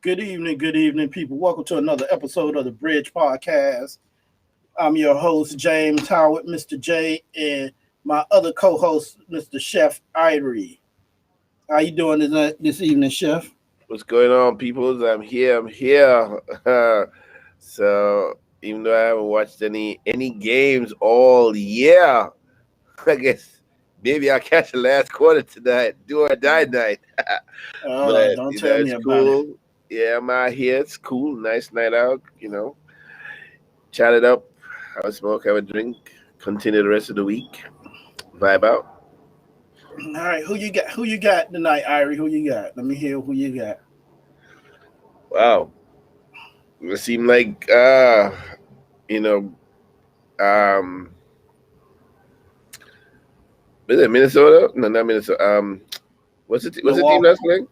Good evening, people. Welcome to another episode of the Bridge Podcast. I'm your host, James Howard, Mr. J, and my other co-host, Mr. Chef Irie. How you doing this evening, Chef? What's going on, peoples? I'm here. So even though I haven't watched any games all year, I guess maybe I'll catch the last quarter tonight. Do or die night. But Don't tell me it's about it. cool. Yeah, I'm out here. It's cool. Nice night out. Chat it up. Have a smoke. Have a drink. Continue the rest of the week. Vibe out. All right, who you got? Who you got tonight, Irie? Who you got? Let me hear who you got. Wow. It seemed like you know, um is it Minnesota? No, not Minnesota. What's the team Milwaukee, that's playing?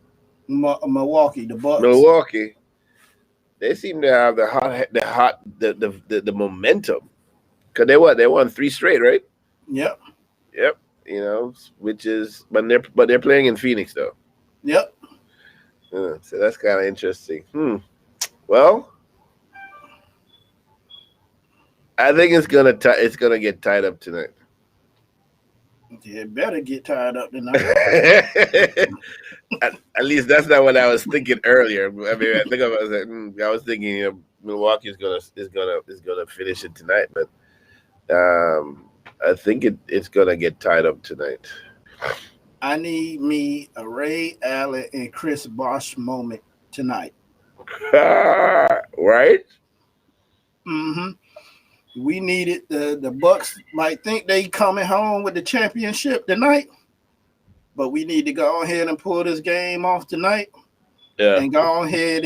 Milwaukee, the Bucks. Milwaukee. They seem to have the momentum. Cause they won three straight, right? Yep, Yep. Which is but they're playing in Phoenix though. yep. So that's kind of interesting. Well, I think it's gonna get tied up tonight. Yeah, better get tied up tonight. At least that's not what I was thinking earlier. I mean, I was thinking Milwaukee is gonna finish it tonight, but I think it's gonna get tied up tonight. I need me a Ray Allen and Chris Bosh moment tonight. Right? hmm We need it. The Bucks might think they coming home with the championship tonight, but we need to go ahead and pull this game off tonight Yeah. and go ahead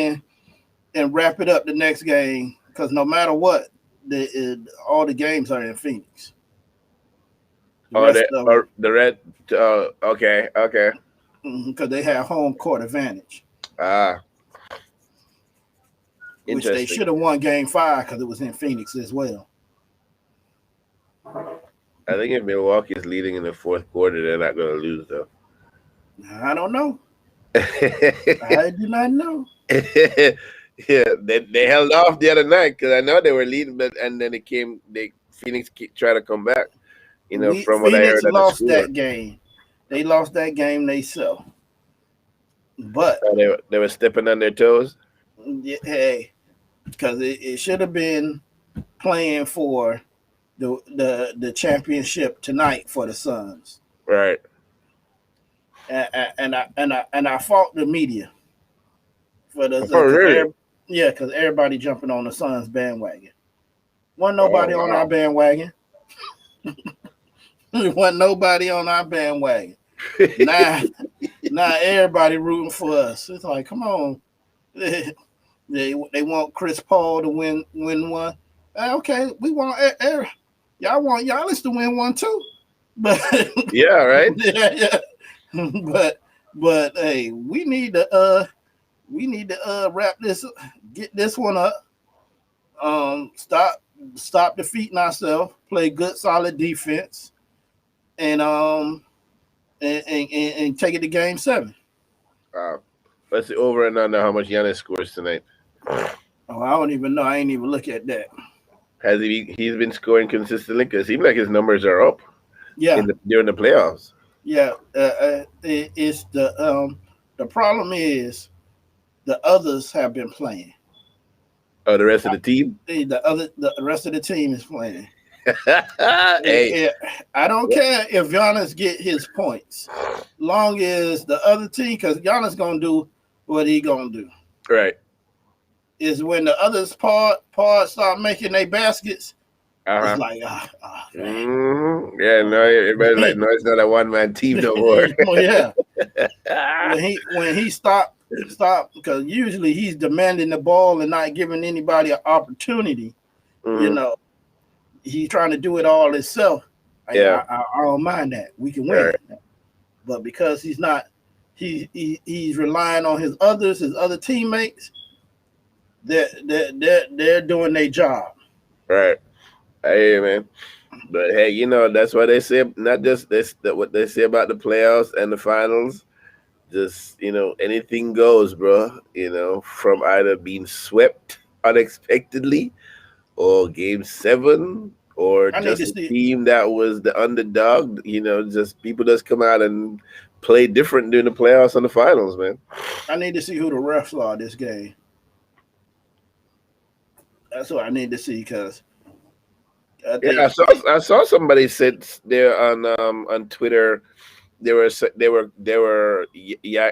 and wrap it up the next game. Because no matter what, all the games are in Phoenix. The red. Okay. Because they have home court advantage, Ah, which they interesting. should have won Game 5 because it was in Phoenix as well. I think if Milwaukee is leading in the fourth quarter, they're not going to lose though. I don't know. I do not know. Yeah, they held off the other night because I know they were leading, and then Phoenix tried to come back. From what I Phoenix heard at the lost score, that game. They lost that game themselves. But they were stepping on their toes. hey, because it should have been playing for the championship tonight for the Suns. Right. And I fault the media for the Oh, really? because everybody jumping on the Suns bandwagon. Wasn't nobody Oh, on wow. our bandwagon. Wasn't nobody on our bandwagon. Now everybody rooting for us. It's like, come on. They want Chris Paul to win one. Okay, we want y'all want Giannis to win one too. But Yeah, right. yeah. But hey, we need to wrap this, get this one up. Stop defeating ourselves, play good solid defense, and take it to game 7. Let's see over and under how much Giannis scores tonight. Oh, I don't even know. I ain't even look at that. Has he's been scoring consistently? Because it seems like his numbers are up Yeah, during the playoffs. yeah. It's the problem is the others have been playing. Oh, the rest of the team. The rest of the team is playing. Hey, I don't care if Giannis get his points, long as the other team, because Giannis gonna do what he gonna do. right. Is when the others part start making their baskets. Uh-huh. It's like man. Yeah, no, everybody's like, no, it's not a one-man team no more. Oh yeah. When he stop because usually he's demanding the ball and not giving anybody an opportunity. Mhm. He's trying to do it all himself. Yeah. I don't mind that. We can win. Right. But because he's not, he's relying on his other teammates. They're doing their job. Right. Hey, man. But hey, that's what they say. Not just this, that what they say about the playoffs and the finals. just anything goes, bro. From either being swept unexpectedly, or game 7, or I need to just a see. team that was the underdog. Just people just come out and play different during the playoffs and the finals, man. I need to see who the refs are this game. That's what I need to see because I Yeah, think I saw somebody said there on Twitter. They were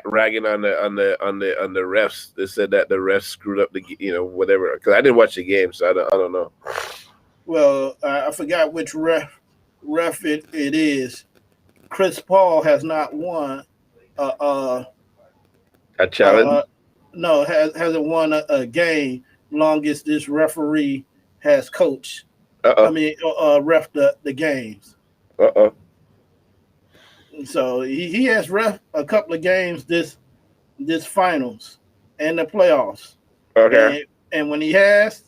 ragging on the refs. They said that the refs screwed up the whatever. Because I didn't watch the game, so I don't know. well, I forgot which ref it is. Chris Paul has not won. Uh, uh, A uh, challenge. no, hasn't won a game longest this referee has coached. Uh I oh. mean, ref the games. Uh So he has ref a couple of games this finals and the playoffs, oh. Okay. and when he has,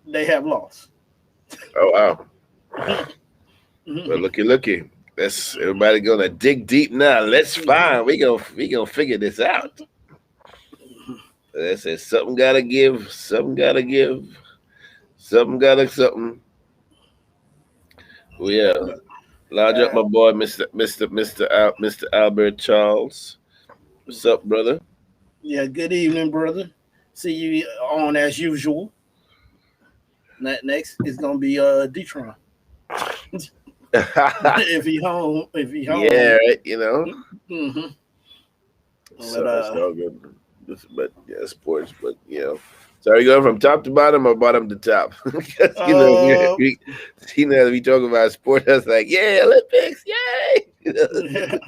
they have lost. Oh wow. Well, looky. Let's everybody gonna dig deep now. Let's find. We gonna figure this out. They said something gotta give. Something gotta give. Something gotta something. Well, yeah. Lodge up, Uh, my boy, Mr. Albert Charles. What's up, brother? yeah, good evening, brother. See you on as usual. Next is gonna be Detron. If he Yeah, home. right. Mm-hmm. But So it's all good. But yeah, sports. But so are you going from top to bottom or bottom to top? Because uh, we talk about sports. That's like, yeah, Olympics, yay! yeah,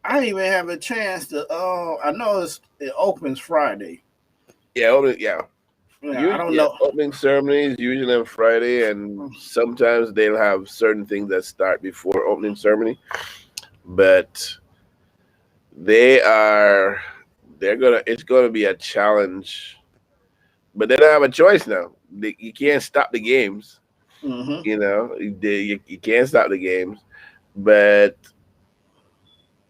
I didn't even have a chance to. I know it opens Friday. Yeah. Yeah, I don't Yeah, know. opening ceremonies usually on Friday, and sometimes they'll have certain things that start before opening ceremony. But they are it's gonna be a challenge. But they don't have a choice now. You can't stop the games. Mm-hmm. You can't stop the games. But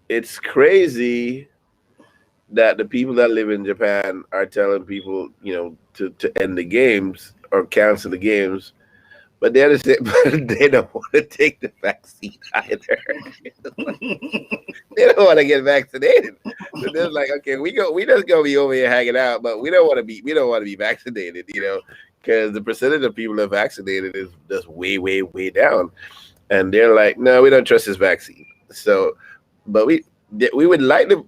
it's crazy that the people that live in Japan are telling people, to end the games or cancel the games. But they don't want to take the vaccine either. They don't want to get vaccinated. So they're like, okay, we just gonna be over here hanging out, but we don't want to be vaccinated, because the percentage of people that are vaccinated is just way, way, way down. And they're like, no, we don't trust this vaccine. So, but we would like the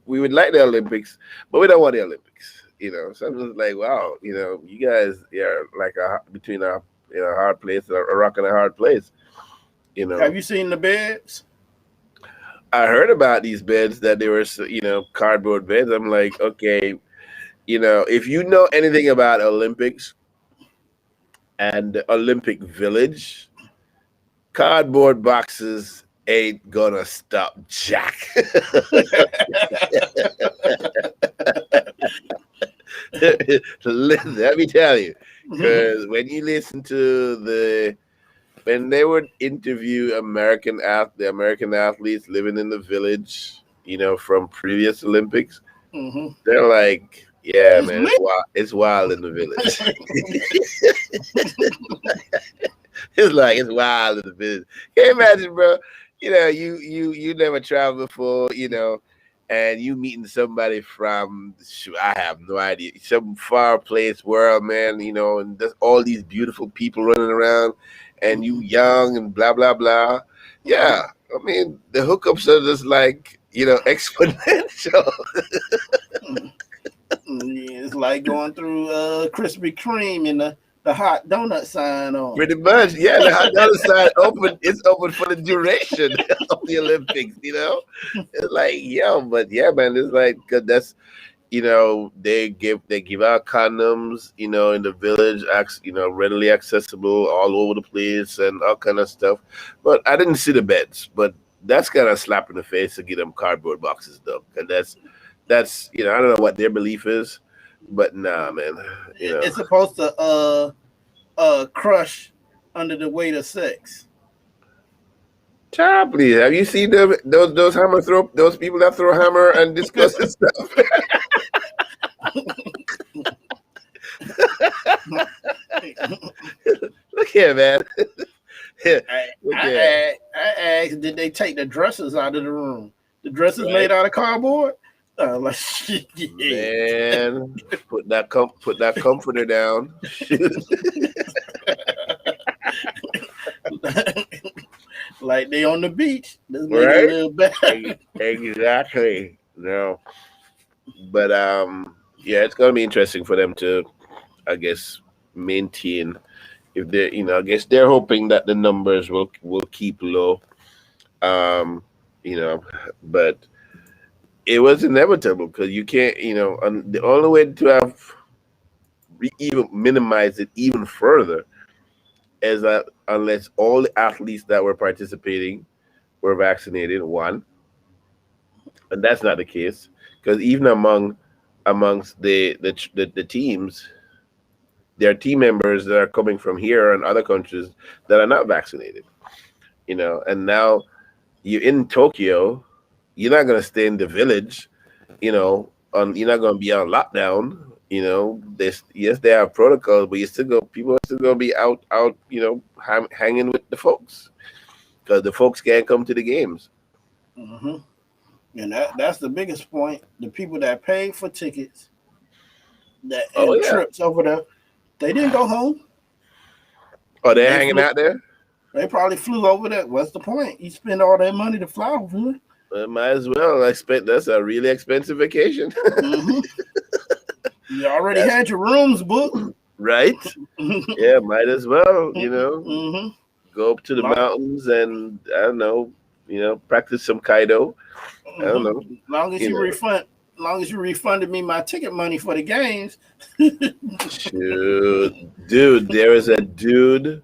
Olympics, but we don't want the Olympics. So I'm just like, wow, you guys are like between a hard place, a rock and a hard place. You Have know, you seen the beds? I heard about these beds that they were, cardboard beds. I'm like, okay, if you know anything about Olympics and the Olympic Village, cardboard boxes ain't gonna stop Jack. Let me tell you, because when you listen to when they would interview the American athletes living in the village, from previous Olympics, Mm-hmm. they're like, yeah, It's man, lit. it's wild in the village. It's like it's wild in the village. Can you imagine, bro? You never traveled before, and you meeting somebody from I have no idea, some far place world, man, and there's all these beautiful people running around, and you young and blah blah blah. Yeah, I mean the hookups are just like exponential. Yeah, it's like going through Krispy Kreme and the hot donut sign on. Pretty much, yeah. The other side open. It's open for the duration of the Olympics. It's like, but yeah, man. It's like 'cause that's they give out condoms, in the village, readily accessible all over the place and all kind of stuff. But I didn't see the beds. But that's kind of slap in the face to get them cardboard boxes though, because that's I don't know what their belief is, but nah, man. It's supposed to crush under the weight of sex. Child, please. Have you seen those hammer throw those people that throw hammer and discuss this stuff? Look here, man. I asked, did they take the dressers out of the room? The dressers made out of cardboard? Like, man, put that comforter down. Like they on the beach. Let's make it a little better. Exactly. No. But yeah, it's gonna be interesting for them to, I guess, maintain. If they, I guess they're hoping that the numbers will keep low. But it was inevitable because you can't, and the only way to have even minimize it even further is that unless all the athletes that were participating were vaccinated, one, and that's not the case because even amongst the teams, there are team members that are coming from here and other countries that are not vaccinated, and now you're in Tokyo, you're not going to stay in the village, you're not going to be on lockdown. Yes, they have protocols, but people are still going to be out, hanging with the folks because the folks can't come to the games. Mm-hmm. And that's the biggest point. The people that paid for tickets, trips over there, they didn't go home. Oh, they're hanging out there? They probably flew over there. What's the point? You spend all that money to fly over there. Well, might as well. That's a really expensive vacation. Mm-hmm. You already had your rooms booked. Right? Yeah, might as well, Mm-hmm. Go up to the mountains and, I don't know, practice some Kaido. I don't know. Long as you refunded me my ticket money for the games. Dude, there is a dude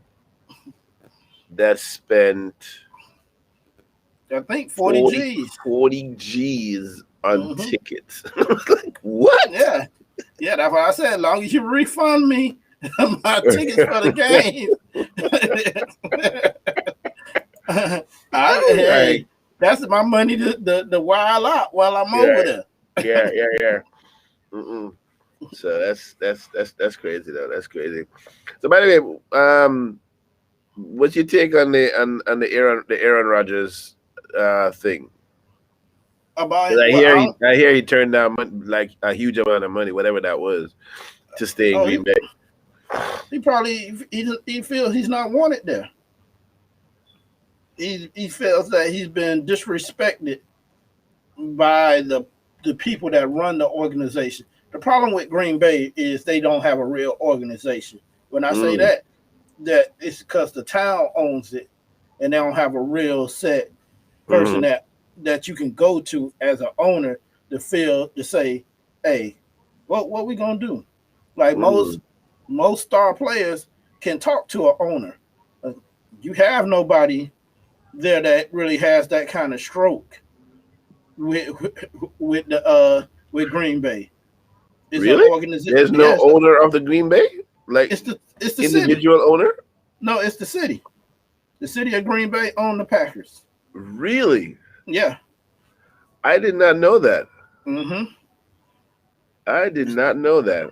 that spent, I think 40 G's. 40 G's on tickets. Like, what? Yeah. Yeah, that's why I said, as long as you refund me my tickets for the game. Hey, that's my money to while out while I'm over there. Yeah. Mm-mm. So that's crazy though. That's crazy. So by the way, what's your take on the Aaron Rodgers thing? I hear he turned down like a huge amount of money, whatever that was, to stay in Green Bay. He probably he feels he's not wanted there. He feels that he's been disrespected by the people that run the organization. The problem with Green Bay is they don't have a real organization. When I say that it's because the town owns it, and they don't have a real set person that you can go to as an owner to say, hey, what we gonna do? Like most star players can talk to an owner. You have nobody there that really has that kind of stroke with Green Bay. Really? There's no owner of the Green Bay? Like it's the individual city. Owner? No, it's the city. The city of Green Bay own the Packers. Really? Yeah. I did not know that. Mm-hmm. I did not know that.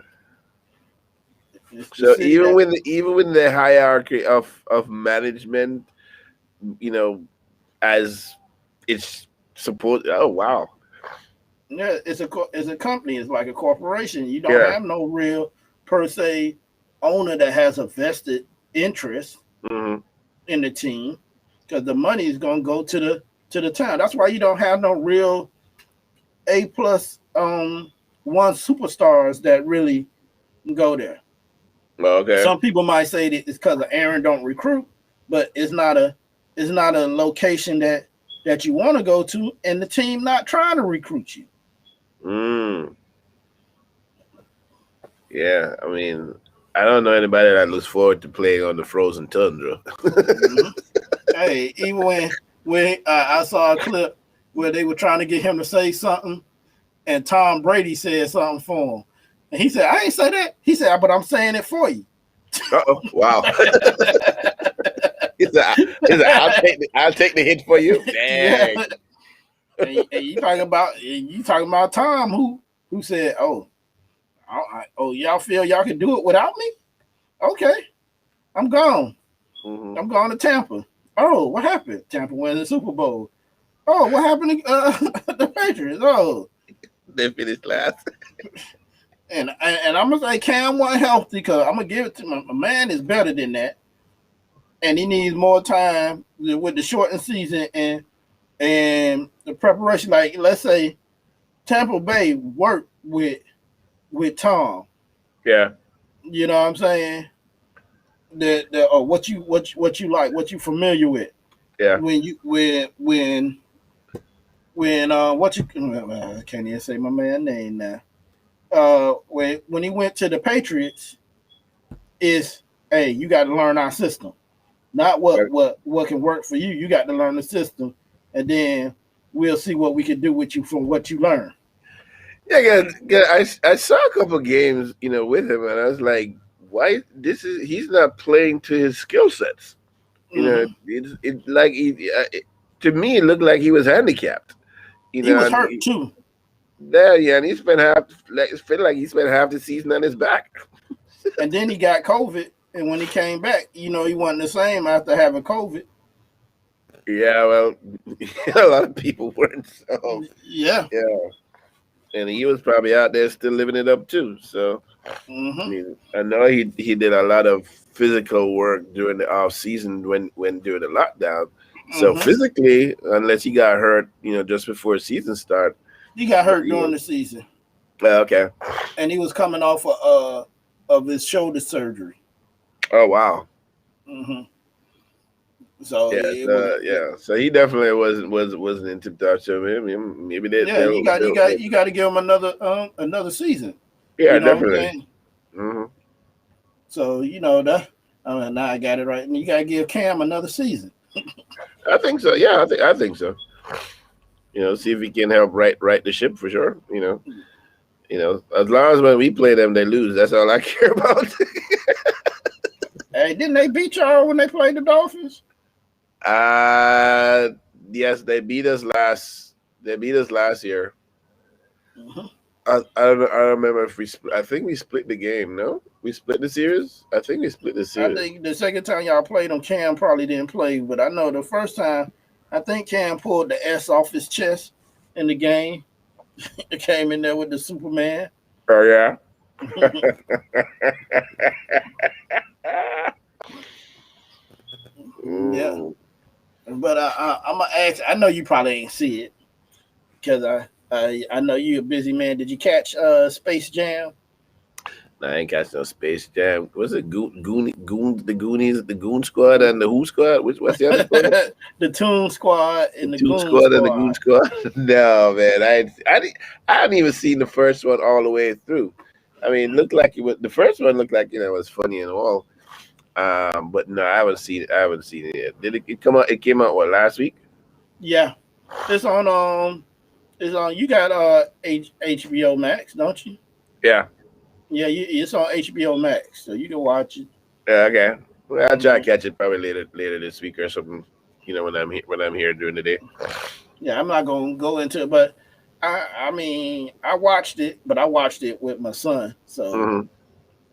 So even with the hierarchy of management, as it's supposed. Oh wow. Yeah, it's a company. It's like a corporation. You don't have no real per se owner that has a vested interest in the team because the money is going to go to the town. That's why you don't have no real A+ one superstars that really go there. Okay. Some people might say that it's because of Aaron don't recruit, but it's not a location that you want to go to, and the team not trying to recruit you. Yeah, I mean, I don't know anybody that looks forward to playing on the frozen tundra. Hey, even when I saw a clip where they were trying to get him to say something, and Tom Brady said something for him, and he said, "I ain't say that." He said, "But I'm saying it for you." Uh-oh. Wow. I'll take the hit for you. Dang. Yeah. And you talking about Tom who said, oh, y'all feel y'all can do it without me? Okay, I'm gone. Mm-hmm. I'm going to Tampa. Oh, what happened? Tampa wins the Super Bowl. Oh, what happened to the Patriots? Oh, They finished last. and I'm gonna say Cam wasn't healthy because I'm gonna give it to my man is better than that, and he needs more time with the shortened season and the preparation. Like let's say Tampa Bay worked with Tom. Yeah. You know what I'm saying? What you like, what you familiar with. Yeah. When what you I can't even say my man's name now. When he went to the Patriots, is hey, you got to learn our system, not what can work for you. You got to learn the system, and then we'll see what we can do with you from what you learn. Yeah, I saw a couple of games, with him, and I was like, why? He's not playing to his skill sets. To me, it looked like he was handicapped. He was hurt too. Yeah, and he spent half the season on his back. And then he got COVID, and when he came back, he wasn't the same after having COVID. Yeah, well, a lot of people weren't. So yeah, and he was probably out there still living it up too. So I know he did a lot of physical work during the off season when during the lockdown. So physically, unless he got hurt, just before season start. He got hurt during the season. Okay. And he was coming off of his shoulder surgery. Oh wow. So So he definitely wasn't in tip top shape. Maybe they. Yeah, you got to give him another season. Yeah, definitely. So that. Now I got it right. And you got to give Cam another season. I think so. Yeah, I think so. See if he can help right the ship for sure. As long as when we play them, they lose. That's all I care about. Hey, didn't they beat y'all when they played the Dolphins? Yes, they beat us last. They beat us last year. I don't remember if I think we split the game. No, we split the series. I think we split the series. I think the second time y'all played them, Cam probably didn't play, but I know the first time, I think Cam pulled the S off his chest in the game. It came in there with the Superman. Oh yeah. Yeah. But I'm gonna ask. I know you probably ain't see it because I know you're a busy man. Did you catch Space Jam? No, I ain't catch no Space Jam. What's it? The Goonies, the Goon Squad, and the Who Squad? What's the other squad? The Toon Squad and the Goon Squad and the Goon Squad. No, man, I hadn't even seen the first one all the way through. I mean, it looked like it was the first one. Looked like it was funny and all. But no, I haven't seen it yet. Did it come out? It came out last week? Yeah, it's on. You got HBO Max, don't you? Yeah. Yeah, it's on HBO Max, so you can watch it. Yeah, okay. Well, I'll try to catch it probably later this week or something. When I'm here during the day. Yeah, I'm not gonna go into it, but I mean, I watched it, but I watched it with my son. So,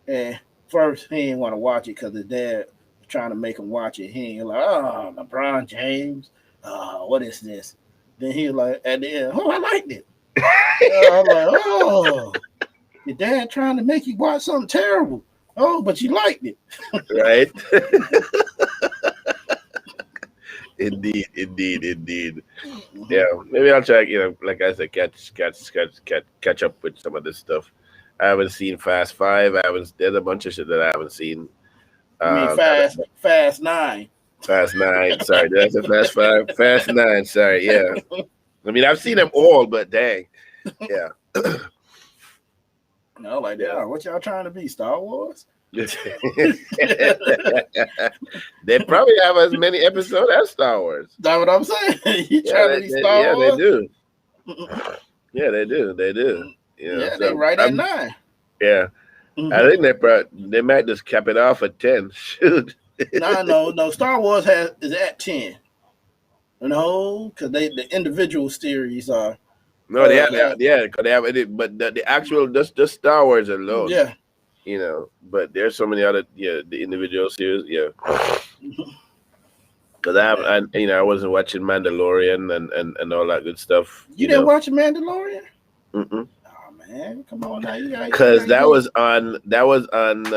and first he didn't want to watch it because his dad was trying to make him watch it. He ain't like, oh, LeBron James, what is this? Then he was like, at the end, I liked it. I'm like, oh. Your dad trying to make you watch something terrible. Oh, but you liked it. Right? Indeed. Yeah, maybe I'll try, like I said, catch up with some of this stuff. I haven't seen Fast 5. There's a bunch of shit that I haven't seen. You mean Fast 9. Fast 9. Sorry, did I say Fast 5? Fast 9, sorry, yeah. I mean, I've seen them all, but dang. Yeah. No, like that. What y'all trying to be? Star Wars? They probably have as many episodes as Star Wars. That's what I'm saying. You trying to be Star Wars? Yeah, they do. Yeah, they do. Yeah, they right at 9. Yeah. I think they might just cap it off at 10. Shoot. No. Star Wars is at 10. No, because the individual series are. No, yeah, 'cause they have it, but the actual just Star Wars alone, Yeah. But there's so many other, the individual series, yeah. Because I wasn't watching Mandalorian and all that good stuff, You didn't watch Mandalorian? Mm-mm. Oh man, come on now, you Because got that was on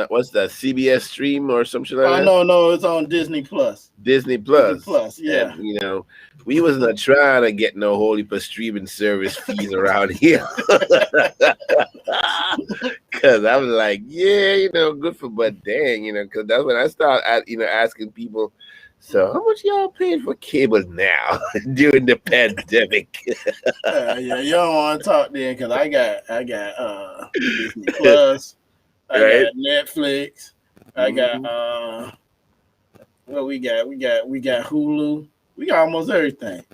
what's that, CBS stream or something like that? No, it's on Disney Plus. Disney Disney Plus. Plus, yeah. And we was not trying to get no holy per streaming service fees around here. Cause I was like, yeah, good for, but dang, cause that's when I start asking people, so how much y'all paying for cable now during the pandemic? Yeah, you don't want to talk then, cause I got Disney Plus, I Right? got Netflix, I got what we got? We got Hulu. We got almost everything.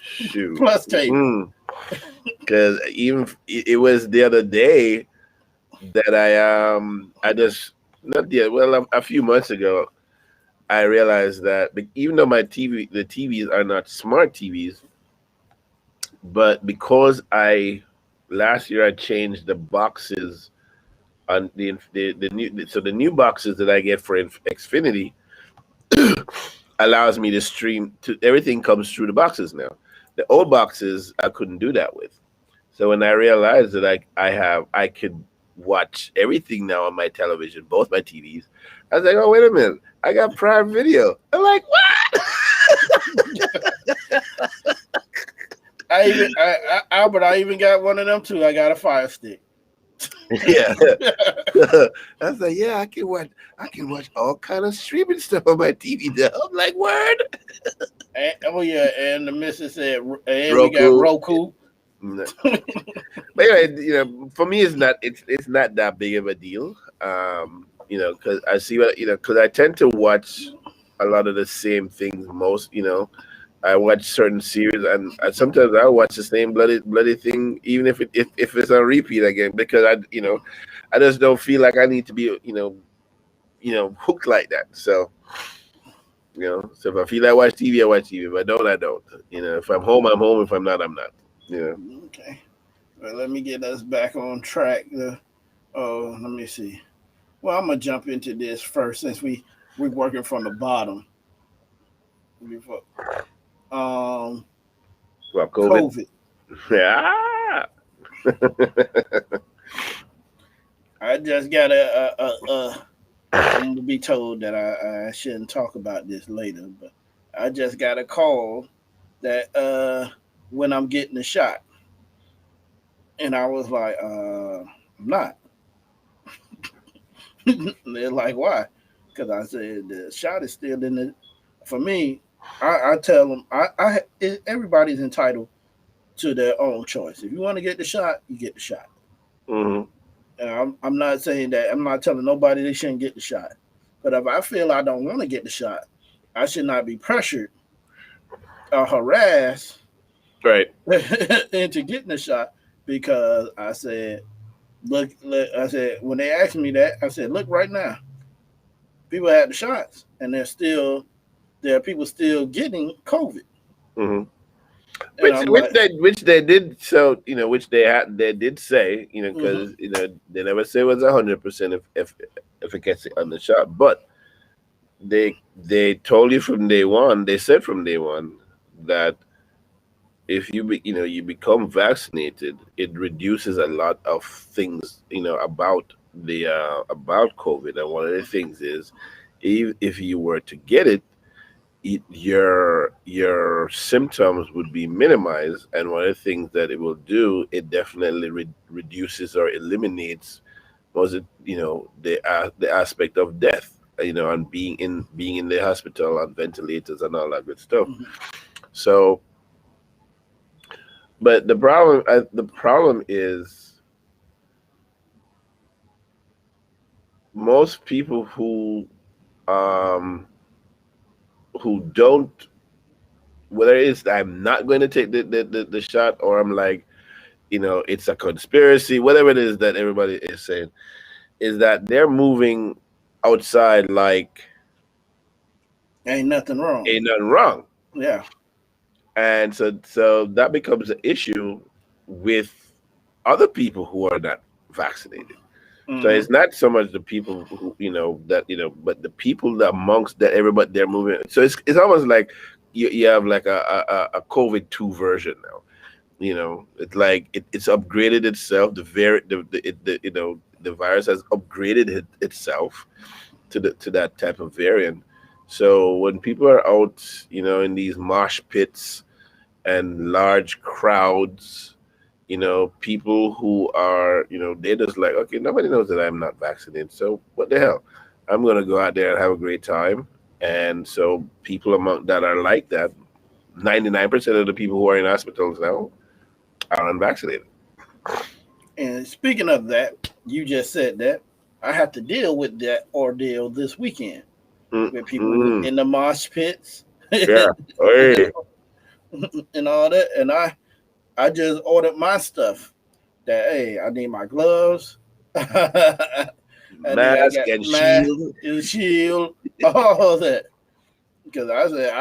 Shoot. Plus cable. Because even it was the other day that I just not yet, well, a few months ago, I realized that even though the TVs are not smart TVs, but because last year I changed the boxes on the new boxes that I get for Xfinity allows me to stream to everything comes through the boxes now. The old boxes I couldn't do that with. So when I realized that I could watch everything now on my television, both my TVs, I was like, oh, wait a minute, I got Prime Video. I'm like, what? Albert, I even got one of them too. I got a Fire Stick. Yeah. I was like, yeah, I can watch all kind of streaming stuff on my TV now. I'm like, word. And the missus said, and Roku. we got Roku. But anyway, for me, it's not that big of a deal. Because I see because I tend to watch a lot of the same things. I watch certain series, and sometimes I watch the same bloody thing, even if it's on repeat again, because I just don't feel like I need to be hooked like that. So so if I feel like watch TV, I watch TV. If I don't, I don't. If I'm home, I'm home. If I'm not, I'm not. Okay. Well, let me get us back on track. Let me see. Well, I'm gonna jump into this first since we're working from the bottom. Well, COVID. Yeah. I just got I'm gonna be told that I shouldn't talk about this later, but I just got a call that when I'm getting the shot, and I was like, I'm not. They're like, why? Because I said the shot is still in it. For me, I tell them, everybody's entitled to their own choice. If you want to get the shot, you get the shot. Mm-hmm. And I'm not saying that. I'm not telling nobody they shouldn't get the shot. But if I feel I don't want to get the shot, I should not be pressured or harassed right into getting the shot because I said, look, I said, when they asked me that, I said, look, right now, people had the shots and there are people still getting COVID. Mm-hmm. Which they did, so which they did say, because they never say it was 100% if it gets on the shot, but they told you from day one. They said from day one that if you become vaccinated, it reduces a lot of things about about COVID, and one of the things is if you were to get it, your symptoms would be minimized, and one of the things that it will do, it definitely reduces or eliminates the aspect of death, and being in the hospital on ventilators and all that good stuff. Mm-hmm. So, but the problem is most people who don't, whether it's I'm not going to take the shot, or I'm like, it's a conspiracy, whatever it is that everybody is saying, is that they're moving outside like Ain't nothing wrong. Ain't nothing wrong. Yeah. And so that becomes an issue with other people who are not vaccinated. So Mm-hmm. it's not so much the people who but the people that amongst that everybody they're moving. So it's almost like you have like a COVID-2 version now. It's like it's upgraded itself. The virus has upgraded itself to that type of variant. So when people are out, in these mosh pits and large crowds, people who are, they're just like, okay, nobody knows that I'm not vaccinated. So what the hell? I'm going to go out there and have a great time. And so people among that are like that, 99% of the people who are in hospitals now are unvaccinated. And speaking of that, you just said that I have to deal with that ordeal this weekend with people Mm-mm. in the mosh pits Yeah. Hey, and all that. And I just ordered my stuff. That hey, I need my gloves. I mask got and my shield. shield, all that. Because I said,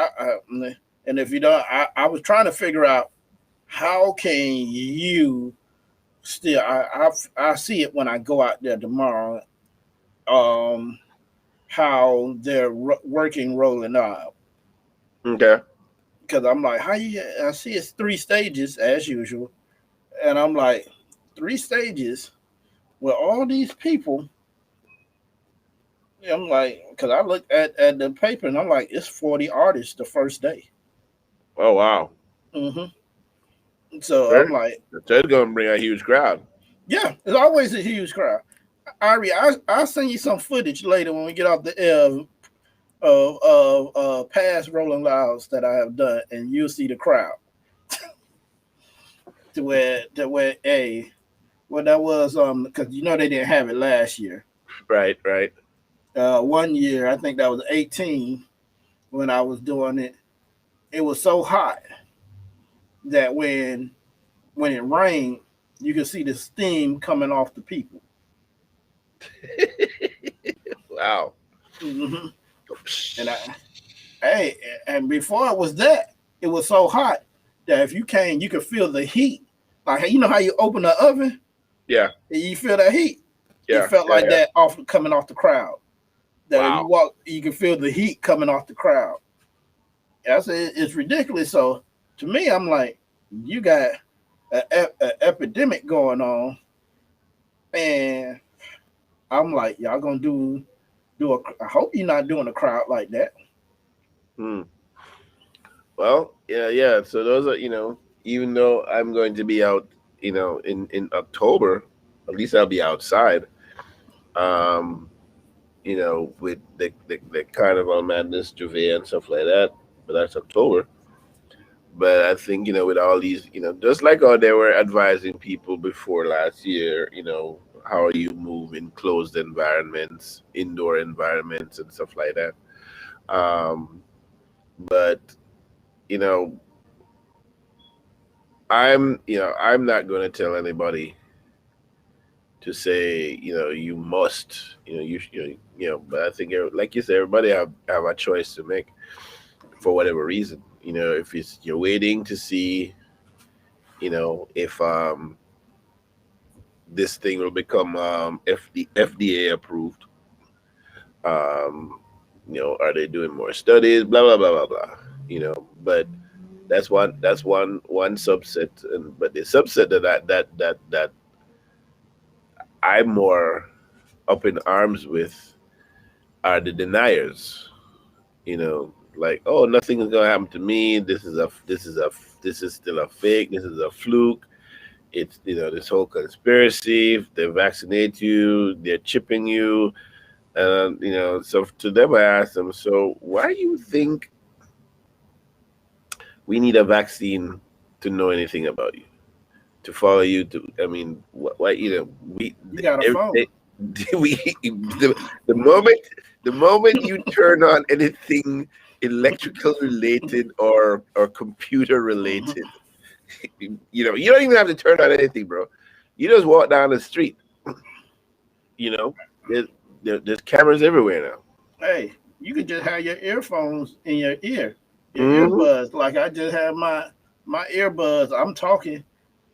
and if you don't, I was trying to figure out how can you still. I see it when I go out there tomorrow. Um, how they're working rolling out. Okay. Because I'm like, how you? I see it's 3 stages as usual, and I'm like, 3 stages with all these people. I'm like, because I looked at the paper and I'm like, it's 40 artists the first day. Oh, wow. So I'm Right. like, That's going to bring a huge crowd. yeah, there's always a huge crowd. Ari, I'll send you some footage later when we get off the air of past Rolling Louds that I have done, and you'll see the crowd to where a well that was because they didn't have it last year. Right, right. One year I think that was 18 when I was doing it. It was so hot that when it rained, you could see the steam coming off the people. Wow. hmm And hey, and before it was that, it was so hot that if you came, you could feel the heat. Like how you open the oven Yeah, and you feel that heat. It yeah, felt yeah, like yeah. that off coming off the crowd. That if you Wow. walk, you can feel the heat coming off the crowd. I said it's ridiculous. So to me, I'm like, you got an epidemic going on, and I'm like, y'all gonna do a. I hope you're not doing a crowd like that. Hmm. Well, yeah, yeah. So those are, even though I'm going to be out, in October, at least I'll be outside. Um, with the Carnival Madness, Juve and stuff like that. But that's October. But I think, with all these, just like how they were advising people before last year, how you move in closed environments, indoor environments, and stuff like that. Um, but you know, I'm not going to tell anybody to say, you must, But I think, like you said, everybody have a choice to make for whatever reason. If it's you're waiting to see, if this thing will become FDA approved. Um, are they doing more studies? Blah blah blah blah blah. But that's one subset, but the subset that I'm more up in arms with are the deniers. Like, oh, nothing is gonna happen to me. This is still a fake. This is a fluke. It's this whole conspiracy. They vaccinate you. They're chipping you. And so to them, I asked them, so why do you think we need a vaccine to know anything about you, to follow you? I mean, why we You got a every, phone. we the moment you turn on anything electrical related or computer Mhm. related, you don't even have to turn on anything, bro. You just walk down the street. You know, there's, there's cameras everywhere now. Hey, you could just have your earphones in your ear, your Hmm. earbuds. Like I just have my earbuds. I'm talking,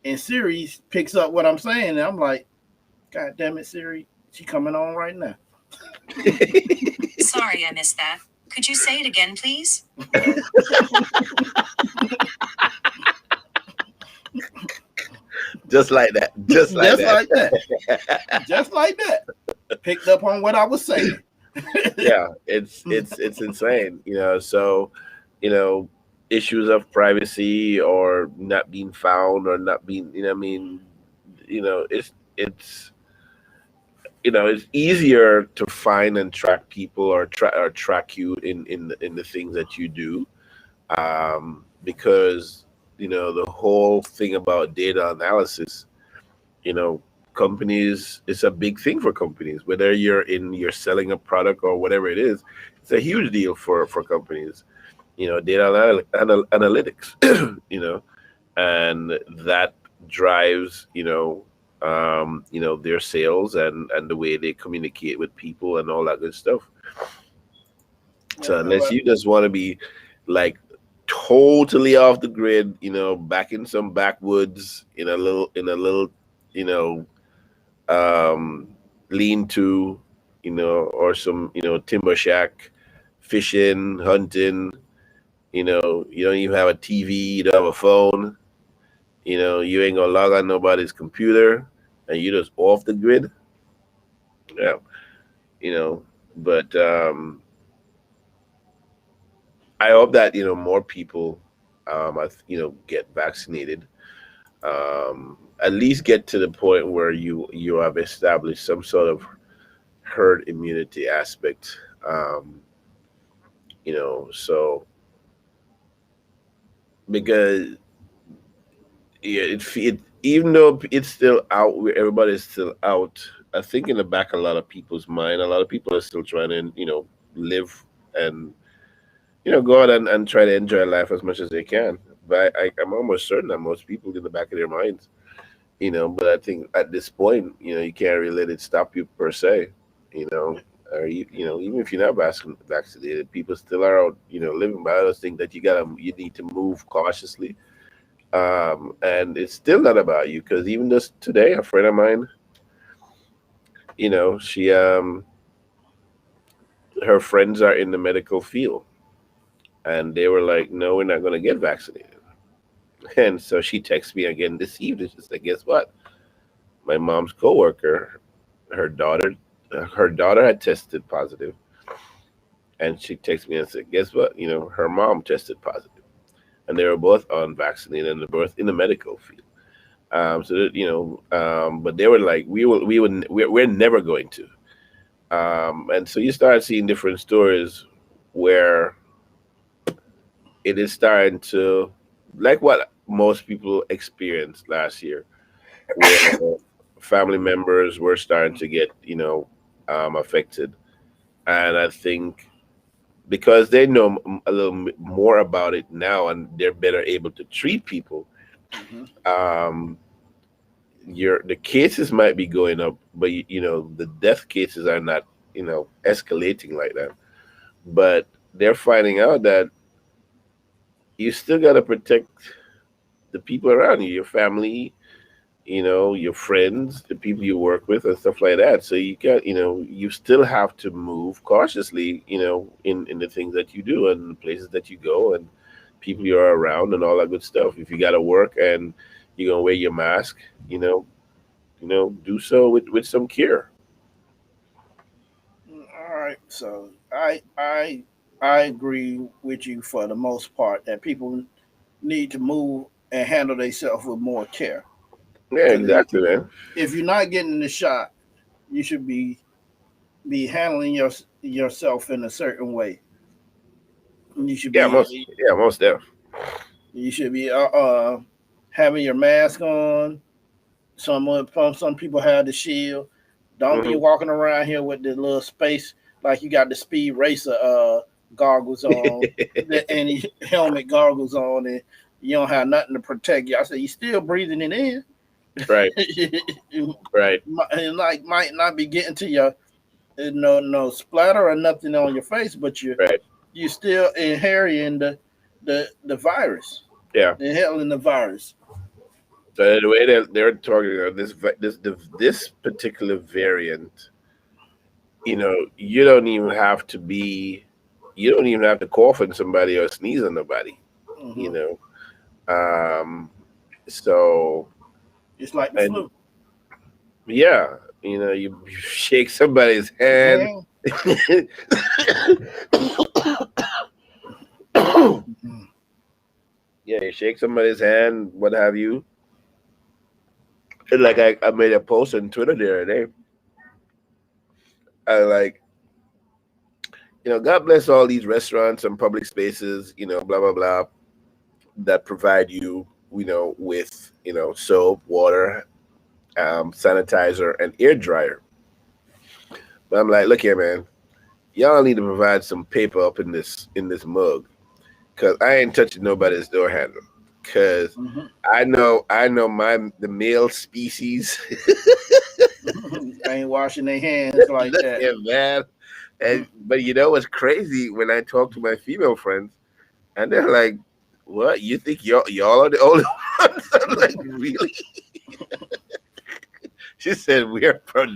and Siri picks up what I'm saying, and I'm like, God damn it, Siri, she coming on right now. Sorry, I missed that. Could you say it again, please? Just like that. Just like Just that. like that. Just like that. Picked up on what I was saying. Yeah, it's insane, so, you know, issues of privacy or not being found or not being, what I mean, it's it's easier to find and track people or track you in the things that you do, because the whole thing about data analysis, you know companies, it's a big thing for companies, whether you're selling a product or whatever it is. It's a huge deal for companies, data analytics. And that drives their sales and the way they communicate with people and all that good stuff. So unless you just want to be like totally off the grid, back in some backwoods in a little you know um, lean to, or some, timber shack, fishing, hunting. You don't even have a TV, you don't have a phone. You ain't gonna log on nobody's computer, and you just off the grid. Yeah, you know. But I hope that more people, get vaccinated. At least get to the point where you have established some sort of herd immunity aspect. So because yeah, even though it's still out, where everybody's still out, I think in the back of a lot of people's mind, a lot of people are still trying to live and go out and try to enjoy life as much as they can. But I'm almost certain that most people in the back of their minds, but I think at this point, you can't really let it stop you per se, you know. Or even if you're not vaccinated, people still are out, living by those things that you need to move cautiously. And it's still not about you, because even just today, a friend of mine, she her friends are in the medical field, and they were like, "No, we're not going to get vaccinated." And so she texted me again this evening. She said, "Guess what? My mom's coworker, her daughter, her daughter had tested positive, and she texted me and said, guess what? Her mom tested positive, and they were both unvaccinated, and they're both in the medical field. So that, but they were like, we're never going to. And so you start seeing different stories where it is starting to, like what most people experienced last year, where family members were starting to get, affected. And I think because they know a little more about it now, and they're better able to treat people, Mhm. um, the cases might be going up, but the death cases are not escalating like that. But they're finding out that you still got to protect the people around you, your family, your friends, the people you work with, and stuff like that. So you still have to move cautiously, in the things that you do and the places that you go and people you're around and all that good stuff. If you got to work and you're gonna wear your mask, do so with some care. All right. So I agree with you for the most part that people need to move and handle themselves with more care. Yeah, Because exactly, man. if you're not getting the shot, you should be handling yourself in a certain way. You should Yeah, be most def. you should be having your mask on. Some people have the shield. Don't be Hmm. walking around here with the little space like you got the speed racer goggles on, the any helmet goggles on, and you don't have nothing to protect you. I said you still breathing it in. Right, It right. might not be getting to your no splatter or nothing on your face, but Right. you still inheriting the virus, Yeah. inhaling the virus. So the way they're talking about this particular variant, you don't even have to cough on somebody or sneeze on nobody. You Hmm. know, so It's like the and flu. yeah, you shake somebody's hand. Hand. Mhm. Yeah, you shake somebody's hand, what have you. And like I made a post on Twitter the other day. I like, God bless all these restaurants and public spaces, blah blah blah, that provide you, with soap, water, sanitizer, and air dryer. But I'm like, look here, man, y'all need to provide some paper up in this mug, cause I ain't touching nobody's door handle. Cause Mhm. I know the male species. Ain't washing their hands like Look that. here, man. But you know what's crazy when I talk to my female friends and they're like, "What? You think y'all are the only ones?" I'm like, "Really?" She said,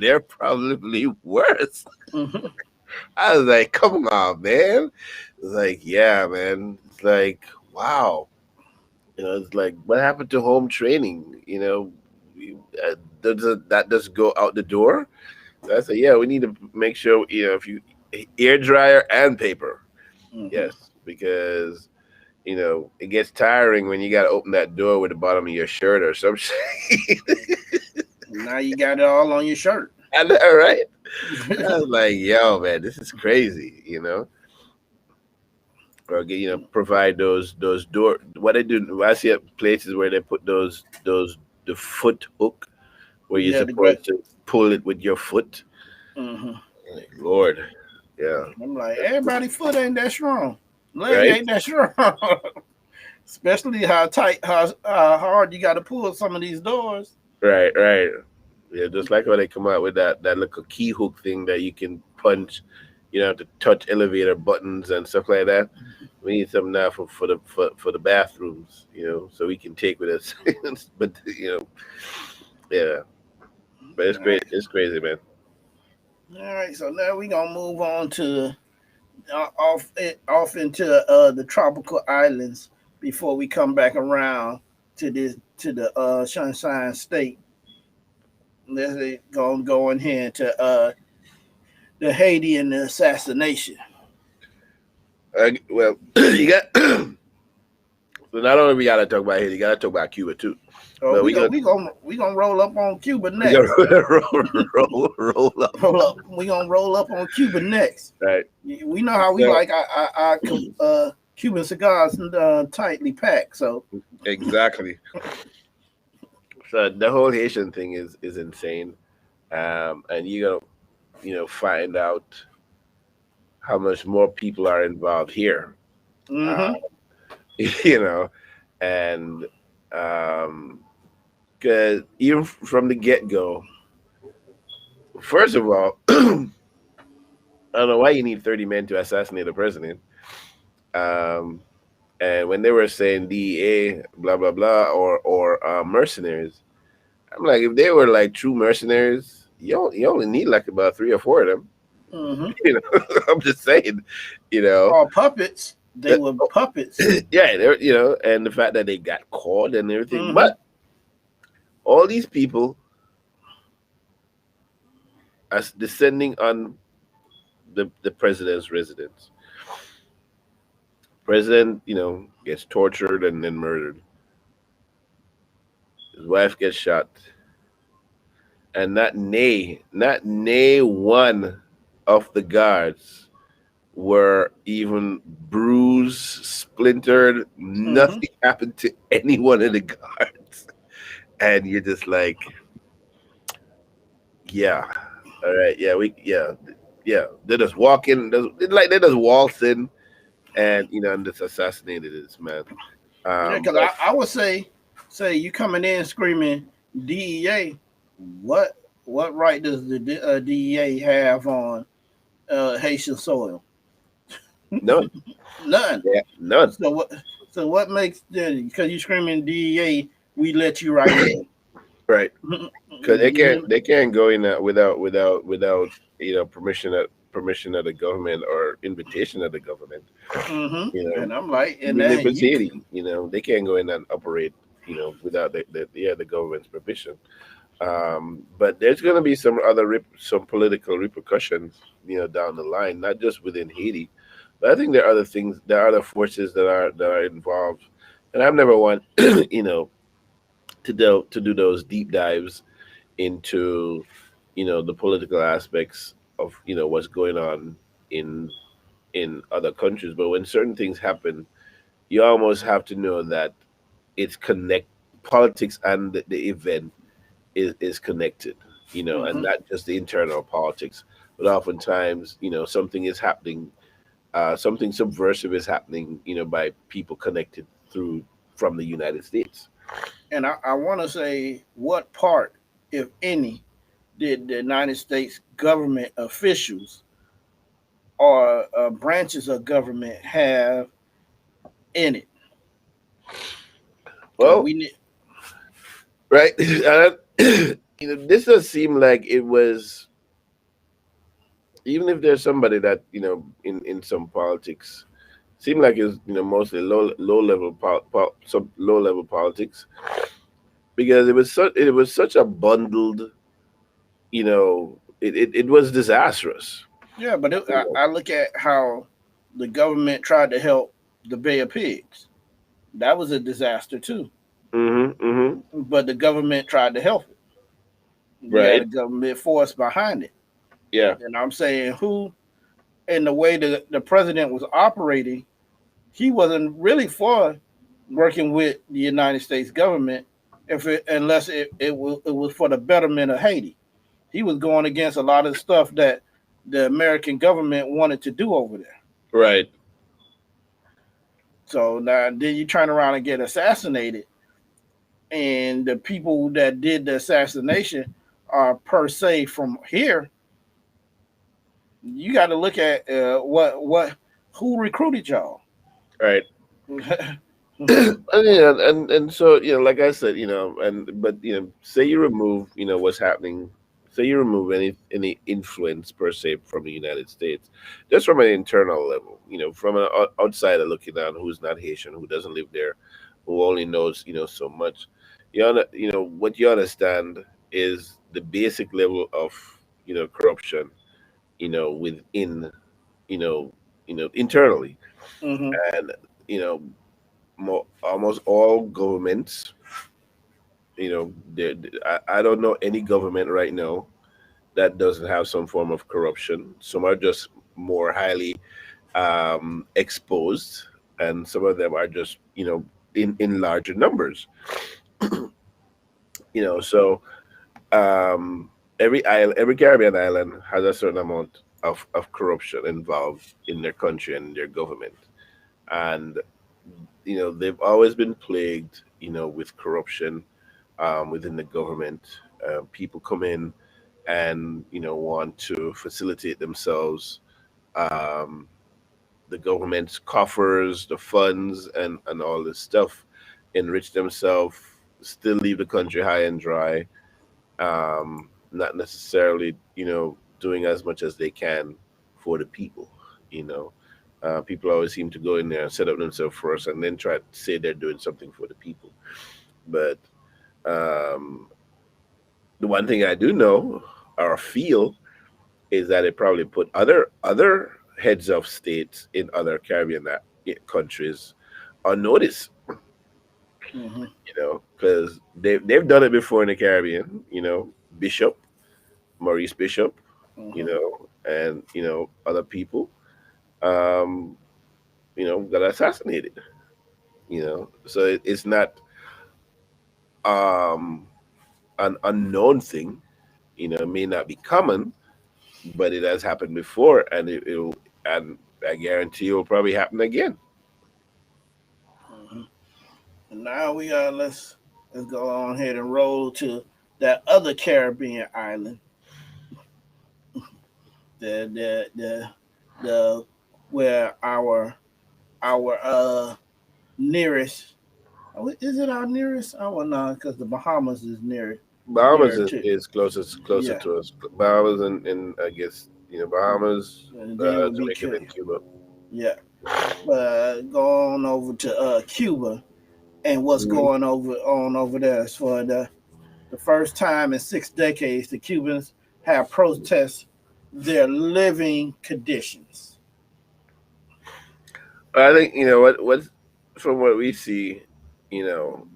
they're probably worse." Mhm. I was like, "Come on, man." It's like, yeah, man. It's like, wow. It's like, what happened to home training? That does go out the door. So I said, yeah, we need to make sure, if you air dryer and paper. Mhm. Yes, because it gets tiring when you got to open that door with the bottom of your shirt or some shit. Now you got it all on your shirt. I know, right? I was like, yo, man, this is crazy, Or provide those door. What they do, I see at places where they put those the foot hook where you're Yeah, the great. supposed to pull it with your foot. Hmm. Like, Lord, yeah, I'm like, everybody foot ain't that strong. Leg right, ain't that strong. Especially how tight, how hard you got to pull some of these doors. right. Yeah, just like when they come out with that little key hook thing that you can punch. You don't have to touch elevator buttons and stuff like that. We need something now for the bathrooms, so we can take with us. But yeah, but it's All right. great. It's crazy, man. All right. So now we gonna move on to off into the tropical islands before we come back around to the Sunshine State. Let's go in here to the Haiti and the assassination. Well, you got. So not only we gotta talk about Haiti, you gotta talk about Cuba too. Oh, But we gonna roll up on Cuba we gonna next. roll up, Roll up. We gonna roll up on Cuba next. right? We know how we So like our Cuban cigars tightly packed. So exactly. So the whole Haitian thing is insane, and you gotta find out how much more people are involved here. Uh, hmm you know, and um, because even from the get go, first of all, I don't know why you need 30 men to assassinate a president. Um, and when they were saying DEA, blah blah blah, or mercenaries, I'm like, if they were like true mercenaries, you only need like about 3 or 4 of them. hmm I'm just saying, you know, All puppets. They that, were puppets. yeah, they're and the fact that they got caught and everything, hmm but all these people as descending on the president's residence. President, gets tortured and then murdered. His wife gets shot, and not nay one of the guards were even bruised, splintered. hmm Nothing happened to any one of the guards, and you're just like, yeah, all right, yeah. They just walk in, they just waltz in, and and just assassinated this man. Yeah, because But I would say you coming in screaming DEA. What what right does the DEA have on Haitian soil? None. None. Yeah, none. So what? So what makes because you screaming DEA, we let you right in. Right. Because You they can't go in without permission of the government or invitation of the government. You know, And I'm like, and even if that it's you. Haiti, they can't go in and operate. Without the government's permission. But there's going to be some political repercussions, down the line, not just within Haiti, but I think there are other things, there are other forces that are involved, and I've never want, to do those deep dives into, the political aspects of what's going on in other countries. But when certain things happen, you almost have to know that it's connect politics and the event is connected, and Hmm. not just the internal politics, but oftentimes, something is happening, something subversive is happening, by people connected through from the United States. And I want to say, what part, if any, did the United States government officials or branches of government have in it? Because Well, we need. right, this does seem like it was, even if there's somebody that in some politics, seem like it's mostly low level some low level politics, because it was such a bundled, it was disastrous. Yeah, but You know. I look at how the government tried to help the Bay of Pigs. That was a disaster too. Mm-hmm. But the government tried to help it. You had Right. a government force behind it. Yeah. And I'm saying who, in the way that the president was operating, he wasn't really for working with the United States government unless it was for the betterment of Haiti. He was going against a lot of stuff that the American government wanted to do over there. Right. So now then you turn around and get assassinated, and the people that did the assassination are per se from here. You got to look at what who recruited y'all. Right. And so, like I said, but say you remove, what's happening. Say you remove any influence per se from the United States, just from an internal level, from an outsider looking down, who's not Haitian, who doesn't live there, who only knows, so much. What you understand is the basic level of, corruption, within, you know, internally, Hmm. and you know almost all governments, I don't know any government right now that doesn't have some form of corruption. Some are just more highly exposed, and some of them are just in larger numbers. So um, every Caribbean island has a certain amount of corruption involved in their country and their government, and they've always been plagued, with corruption within the government. People come in and want to facilitate themselves, um, the government's coffers, the funds, and all this stuff, enrich themselves, still leave the country high and dry, not necessarily doing as much as they can for the people. You know, People always seem to go in there and set up themselves first, and then try to say they're doing something for the people. But um, the one thing I do know or feel is that it probably put other heads of states in other Caribbean countries on notice. Hmm. Because they've done it before in the Caribbean. Bishop Maurice Bishop, Hmm. and other people, um, got assassinated. So it's not um, an unknown thing. It may not be common, but it has happened before, and it'll, and I guarantee it will probably happen again. Hmm. And now let's go on ahead and roll to that other Caribbean island, the where our nearest, is it our nearest? I don't know, because the Bahamas is Bahamas near too. is closer Yeah, to us. Bahamas and I guess Bahamas, and then it would be Jamaica, Cuba. and Cuba. Yeah, but go on over to Cuba and what's Mhm. going over there. As for the first time in 6 decades, the Cubans have protested their living conditions. I think what from what we see, you know,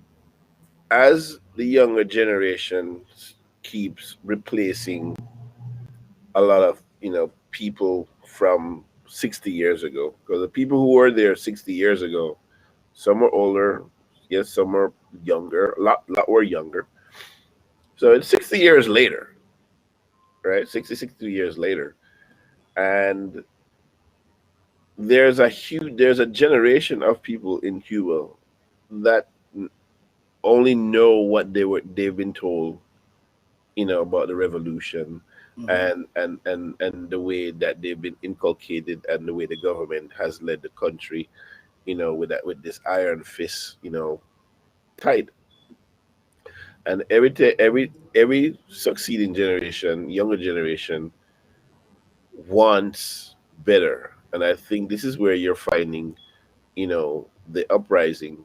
as the younger generation keeps replacing a lot of people from 60 years ago, because the people who were there 60 years ago, some are older, yes, some are younger, a lot were younger. So it's 60 years later, right? 60 years later, and there's a generation of people in Cuba that only know what they've been told, about the revolution, Mhm. and the way that they've been inculcated, and the way the government has led the country, with this iron fist, tight. And every succeeding generation, younger generation, wants better. And I think this is where you're finding, the uprising.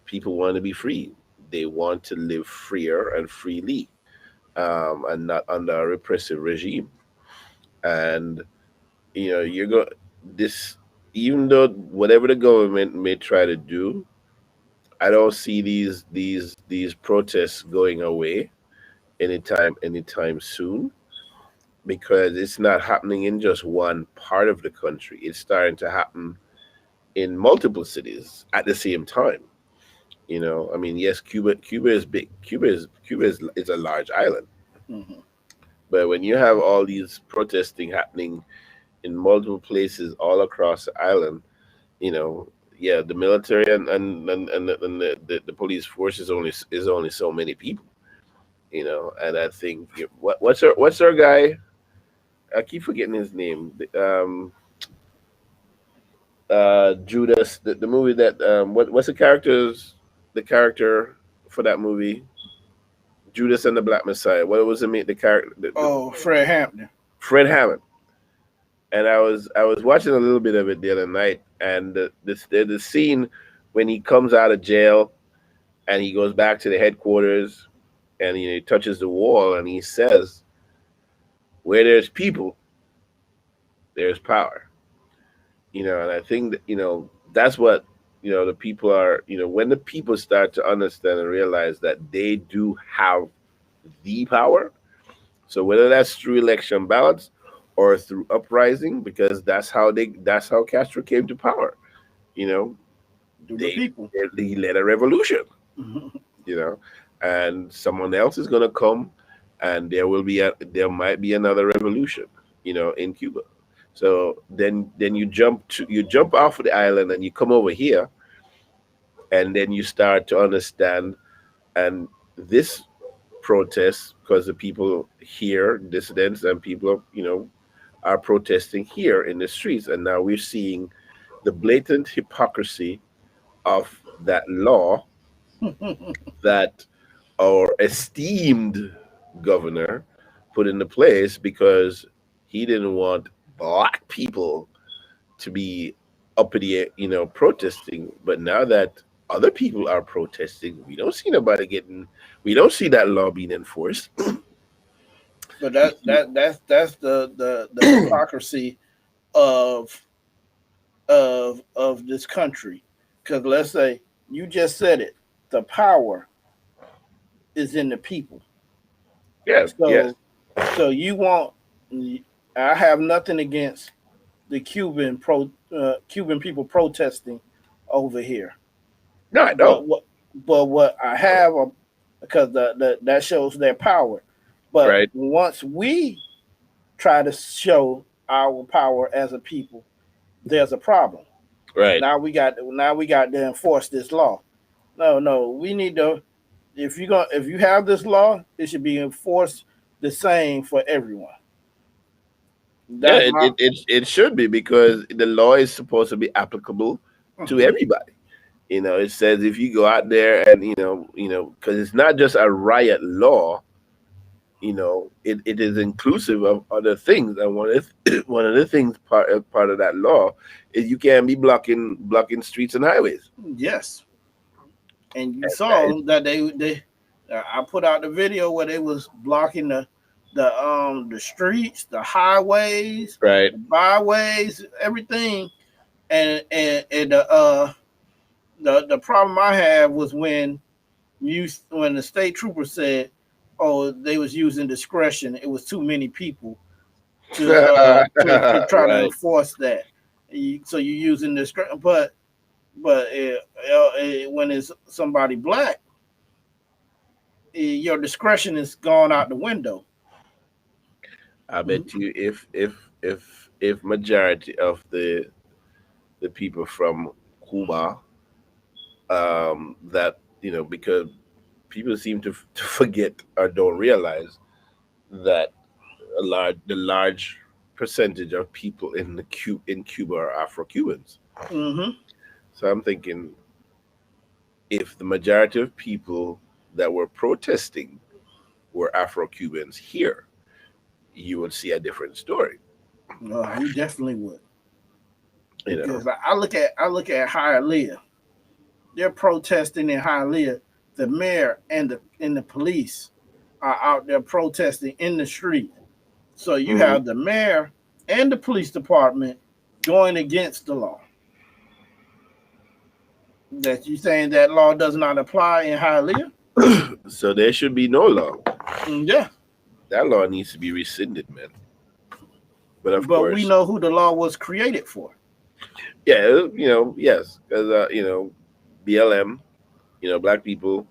People want to be free. They want to live freer and freely, and not under a repressive regime. And you're going this, even though whatever the government may try to do, I don't see these protests going away anytime soon, because it's not happening in just one part of the country. It's starting to happen in multiple cities at the same time. I mean, yes, Cuba is big. Cuba is a large island. Mhm. But when you have all these protesting happening in multiple places all across the island, yeah, the military and the police force is only so many people. And I think, what's our guy? I keep forgetting his name. Judas, the movie that what's the character for that movie? Judas and the Black Messiah. What was the character? Oh, Fred Hampton. Fred Hammond. And I was watching a little bit of it the other night, and the scene when he comes out of jail and he goes back to the headquarters, and he touches the wall and he says, "Where there's people, there's power." And I think that that's what the people are. When the people start to understand and realize that they do have the power. So whether that's through election ballots or through uprising, because that's how Castro came to power. You know, Do the they people. he led a revolution. Mhm. You know, and someone else is gonna come, and there might be another revolution. In Cuba. So then you jump off of the island and you come over here, and then you start to understand. And this protest, because the people here, dissidents and people, are protesting here in the streets. And now we're seeing the blatant hypocrisy of that law that our esteemed governor put into place, because he didn't want black people to be uppity, protesting. But now that other people are protesting, we don't see that law being enforced. But We that see, that that's the hypocrisy of of this country. Because let's say you just said it, the power is in the people. yes, yes, So you want, I have nothing against the Cuban people protesting over here. no, I But don't. what I have, because that shows their power. But Right, once we try to show our power as a people, there's a problem. right, Now we got to enforce this law. No, we need to. If you have this law, it should be enforced the same for everyone. Yeah, That's my it should be, because the law is supposed to be applicable to Mhm. everybody. It says if you go out there and because it's not just a riot law. It is inclusive of other things, and one of the things part of that law is you can't be blocking streets and highways. yes. And you And that is saw that they I put out the video where they was blocking the streets, the highways, right. the byways, everything. And the problem I had was when the state trooper said, "Oh, they was using discretion. It was too many people to try to Right. enforce that. So you're using discretion, but when it's somebody black, your discretion is gone out the window." I bet you if majority of the people from Cuba, that because people seem to forget or don't realize that the large percentage of people in Cuba are Afro-Cubans. Mm-hmm. So I'm thinking, if the majority of people that were protesting were Afro-Cubans here, you would see a different story. You definitely would, You know, because I look at Hialeah. They're protesting in Hialeah. The mayor and the police are out there protesting in the street. So you hmm have the mayor and the police department going against the law. That you saying that law does not apply in Hialeah? so there should be no law. Yeah, That law needs to be rescinded, man. But of but we course, know who the law was created for. yeah, yes, because BLM, black people,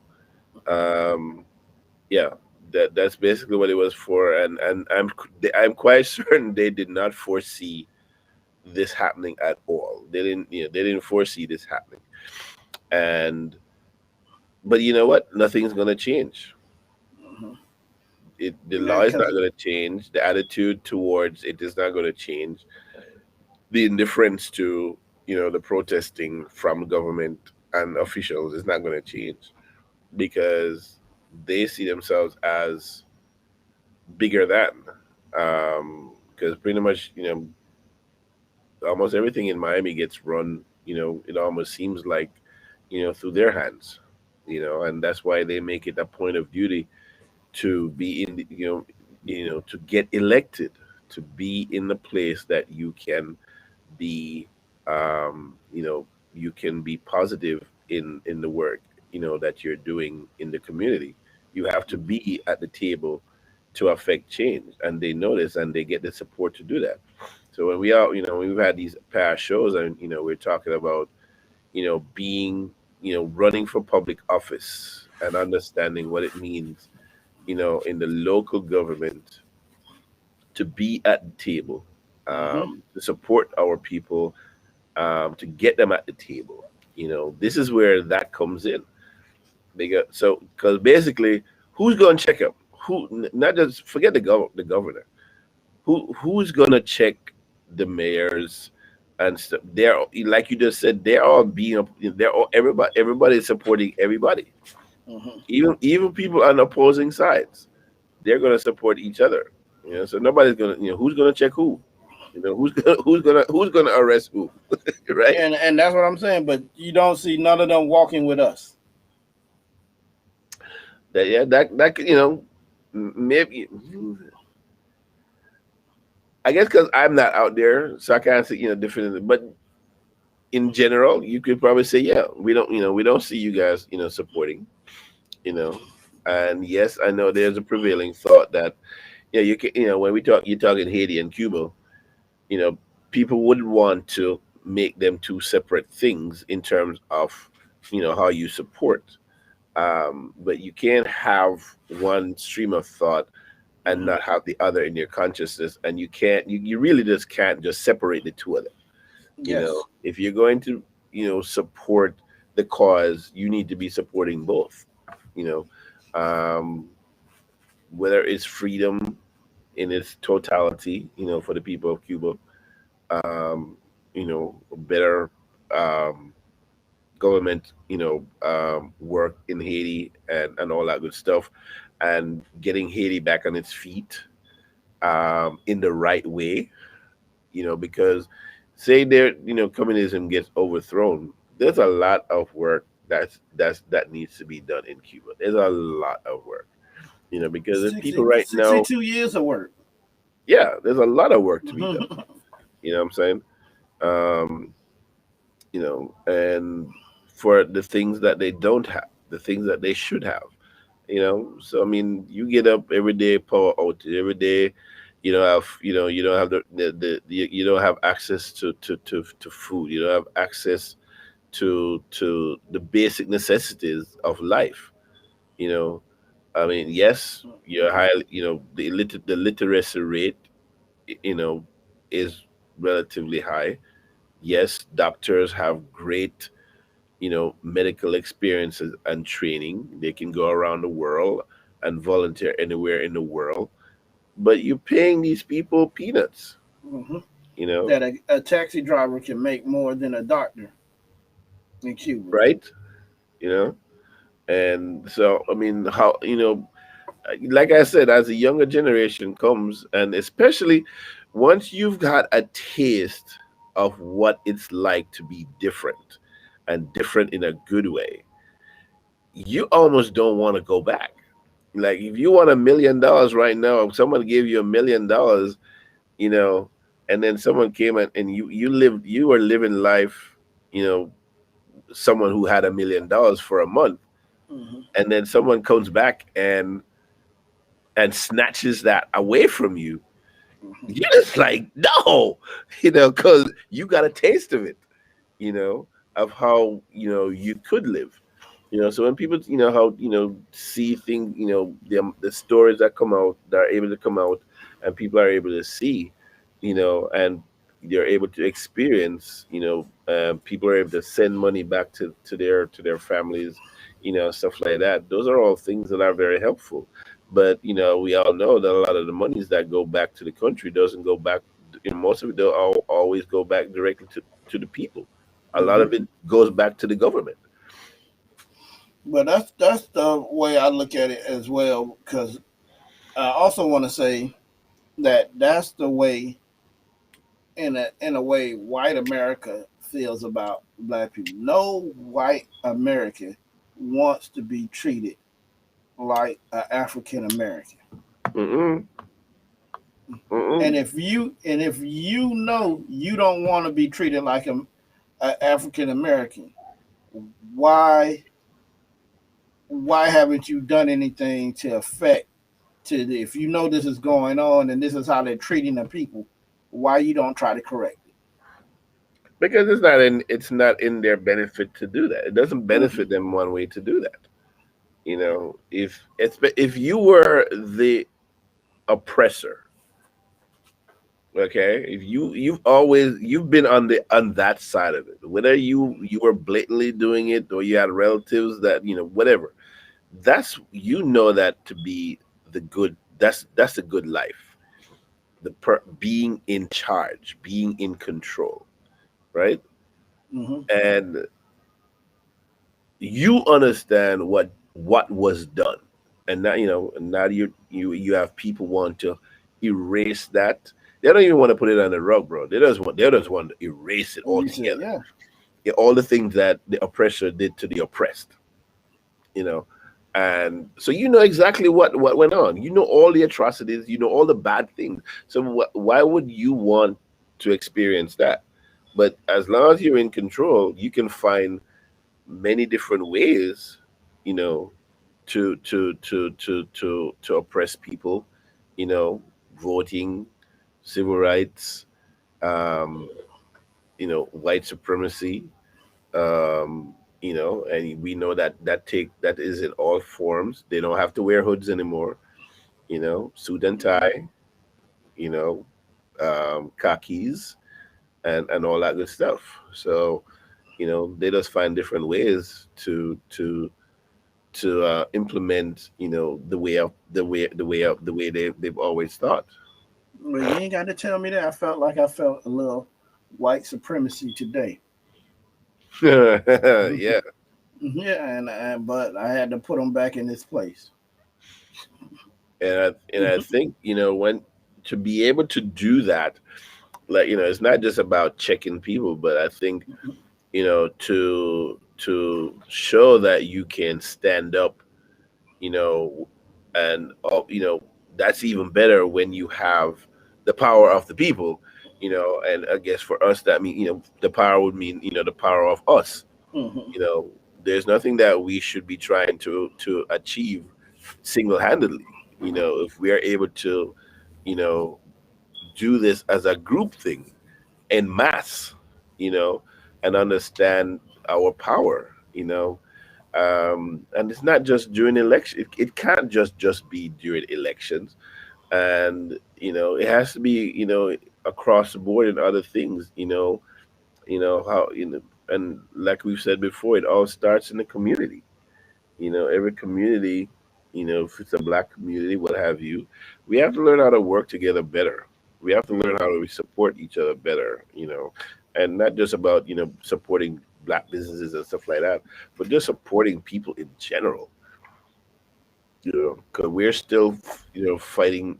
um, yeah, that's basically what it was for, and I'm quite certain they did not foresee this happening at all. They didn't foresee this happening, and but you know what? Nothing's gonna change. Mhm. The Yeah, law is not because gonna change. The attitude towards it is not gonna change. The indifference to the protesting from government and officials is not gonna change, because they see themselves as bigger than. Because pretty much almost everything in Miami gets run. It almost seems like through their hands. And that's why they make it a point of duty to be in to get elected, to be in the place that you can be you can be positive in the work that you're doing in the community. You have to be at the table to affect change, and they notice and they get the support to do that. So when we've had these past shows, and we're talking about being running for public office and understanding what it means in the local government, to be at the table, hmm to support our people, to get them at the table. This is where that comes in. Because basically, who's going to check them? Not just forget the governor. Who's going to check the mayors and stuff? They're, like you just said, they're all being they're all everybody's supporting everybody. hmm Even people on opposing sides, they're going to support each other. So nobody's going to who's going to check who. Who's gonna arrest who, right? and that's what I'm saying. But you don't see none of them walking with us. That maybe, I guess because I'm not out there, so I can't say definitively. But in general, you could probably say, yeah, we don't see you guys supporting, you know. And yes, I know there's a prevailing thought that you can when you're talking Haiti and Cuba, you know people would want to make them two separate things in terms of how you support. But you can't have one stream of thought and hmm not have the other in your consciousness, and you really just can't just separate the two of them. Yes. If you're going to support the cause, you need to be supporting both. you know um, Whether it's freedom in its totality, for the people of Cuba. Better um, government, work in Haiti and all that good stuff, and getting Haiti back on its feet in the right way, because say there, communism gets overthrown, there's a lot of work that needs to be done in Cuba. There's a lot of work, because there's people 60, right now. 62 years of work. Yeah, there's a lot of work to be done. You know what I'm saying? Um, and for the things that they don't have, the things that they should have. So I mean, you get up every day, power outage every day. You don't have you don't have access to food. You don't have access to the basic necessities of life. You know, I mean, yes, you're high. The literacy rate, you know, is relatively high. Yes, doctors have great, medical experiences and training. They can go around the world and volunteer anywhere in the world. But you're paying these people peanuts, Hmm. you know, That a taxi driver can make more than a doctor in Cuba. right? You know, and so I mean, how like I said, as a younger generation comes, and especially once you've got a taste of what it's like to be different and different in a good way, you almost don't want to go back. Like if you want $1 million right now, if someone gave you $1 million, you know, and then someone came and you were living life, you know, someone who had $1 million for a month, Hmm. and then someone comes back and snatches that away from you, Hmm. you're just like, no, because you got a taste of it, of how you could live. So when people, how see things, the stories that come out, that are able to come out, and people are able to see, and they're able to experience, people are able to send money back to their families, stuff like that. Those are all things that are very helpful. But we all know that a lot of the monies that go back to the country doesn't go back. Most of it don't always go back directly to the people. A lot Hmm. of it goes back to the government. But that's the way I look at it as well. Because I also want to say that that's the way, in a way, white America feels about black people. No white American wants to be treated like an African American. Mm-mm, mm-mm. And if you know you don't want to be treated like a African American, why why haven't you done anything to affect if you know this is going on and this is how they're treating the people, why you don't try to correct Because it's not in their benefit to do that. It doesn't it? benefit them one way to do that. If you were the oppressor, okay, if you've been on that side of it, whether you were blatantly doing it or you had relatives that whatever, that to be the good. That's a good life. Being in charge, being in control, right? Hmm. And you understand what was done, and now you have people want to erase that. They don't even want to put it on the rug, bro. They just want to erase it You said, altogether. yeah. Yeah, all the things that the oppressor did to the oppressed, you know and so exactly what went on. All the atrocities, all the bad things. So why would you want to experience that? But as long as you're in control, you can find many different ways, you know, to oppress people, you know, voting, civil rights, um, white supremacy, and we know that is in all forms. They don't have to wear hoods anymore, suit and tie, you know, khakis, and all that good stuff. So, they just find different ways to implement the way they've always thought. Well, you ain't got to tell me that. I felt a little white supremacy today. Yeah, Yeah, and but I had to put them back in this place. and I think when to be able to do that, like it's not just about checking people, but I think to show that you can stand up, you know, and that's even better when you have the power of the people, and I guess for us that mean the power would mean the power of us. Hmm. you know there's nothing that we should be trying to achieve single-handedly. If we are able to you know do this as a group thing en masse, you know and understand our power. And it's not just during election. It can't just be during elections, and it has to be across the board in other things. How and like we've said before, it all starts in the community. Every community, if it's a black community, what have you, we have to learn how to work together better. We have to learn how to support each other better. And not just about supporting black businesses and stuff like that, but just supporting people in general. Because we're still fighting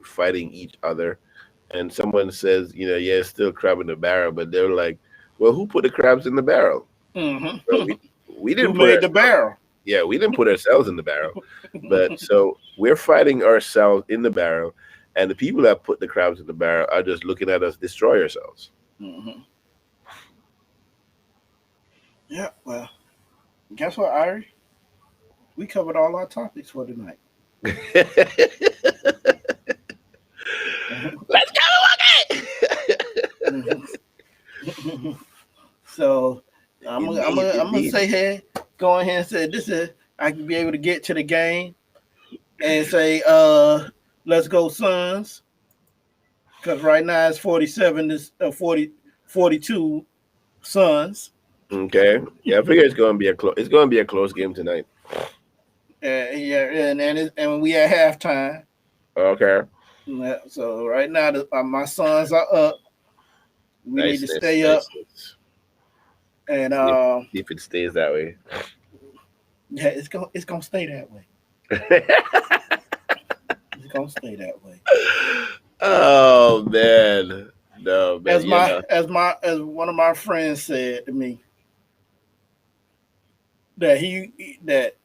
each other. And someone says, yeah, it's still crab in the barrel, but they're like, well, who put the crabs in the barrel? Well, Hmm. we Who didn't put made the ourselves. barrel? Yeah, we didn't put ourselves in the barrel. But so we're fighting ourselves in the barrel, and the people that put the crabs in the barrel are just looking at us destroy ourselves. Hmm. Yeah. Well, guess what, Irie? We covered all our topics for tonight. Let's go, okay. So Indeed, I'm gonna indeed. say, hey, go ahead and say this is I can be able to get to the game and say, let's go Suns, because right now it's 47 to 42 Suns. Okay. Yeah, I figure it's gonna be a close game tonight. Yeah, and we at halftime. Okay. So right now my Suns are up. We need to Niceness, stay up, niceness. and See if it stays that way. yeah, it's gonna stay that way. It's gonna stay that way. Oh man. No, man. As one of my friends said to me that that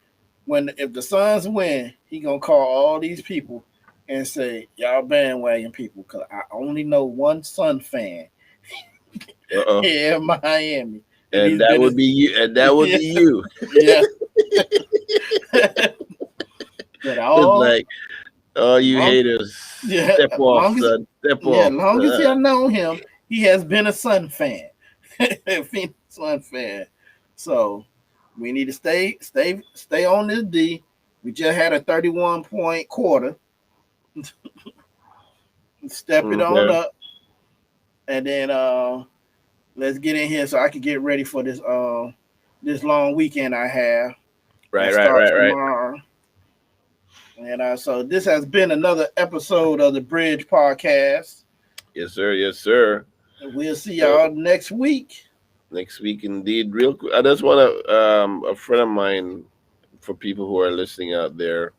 when if the Suns win, he gonna call all these people and say, y'all bandwagon people, because I only know one Sun fan Uh-uh. here in Miami, and And he's that been would be you. And that would yeah, be you. yeah. But It's all like, oh, you long haters, yeah, step off, son. Step yeah, off. long as I know him, he has been a Sun fan, a Phoenix Sun fan. So we need to stay on this D. We just had a 31-point quarter. Step it on Okay. up, and then let's get in here so I can get ready for this long weekend I have Right, that right, starts right, right. tomorrow. And so this has been another episode of the Bridge Podcast. Yes, sir. Yes, sir. We'll see So y'all next week. next week, indeed. Real quick, I just want to, a friend of mine, for people who are listening out there,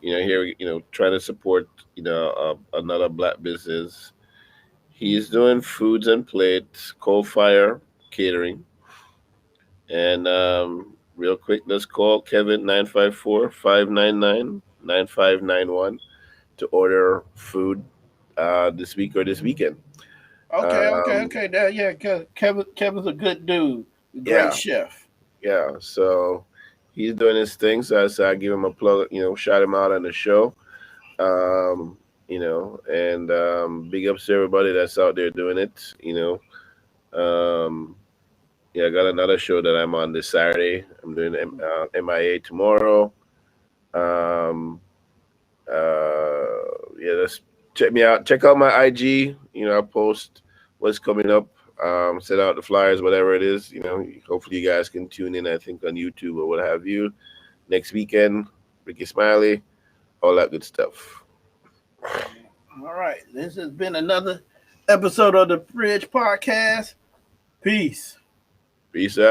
here, trying to support, another black business. He's doing foods and plates, coal fire catering. And real quick, let's call Kevin 954-599-9591 to order food this week or this weekend. Um, Okay. Yeah, Kevin's a good dude, a great yeah, chef. yeah. So he's doing his thing. So I said I give him a plug, shout him out on the show. And big ups to everybody that's out there doing it. Um, yeah, I got another show that I'm on this Saturday. I'm doing MIA tomorrow. Um, yeah, just check me out. Check out my IG. I post what's coming up. Set out the flyers, whatever it is. Hopefully you guys can tune in. I think on YouTube or what have you. Next weekend, Ricky Smiley, all that good stuff. All right. This has been another episode of the Bridge Podcast. Peace. Peace out.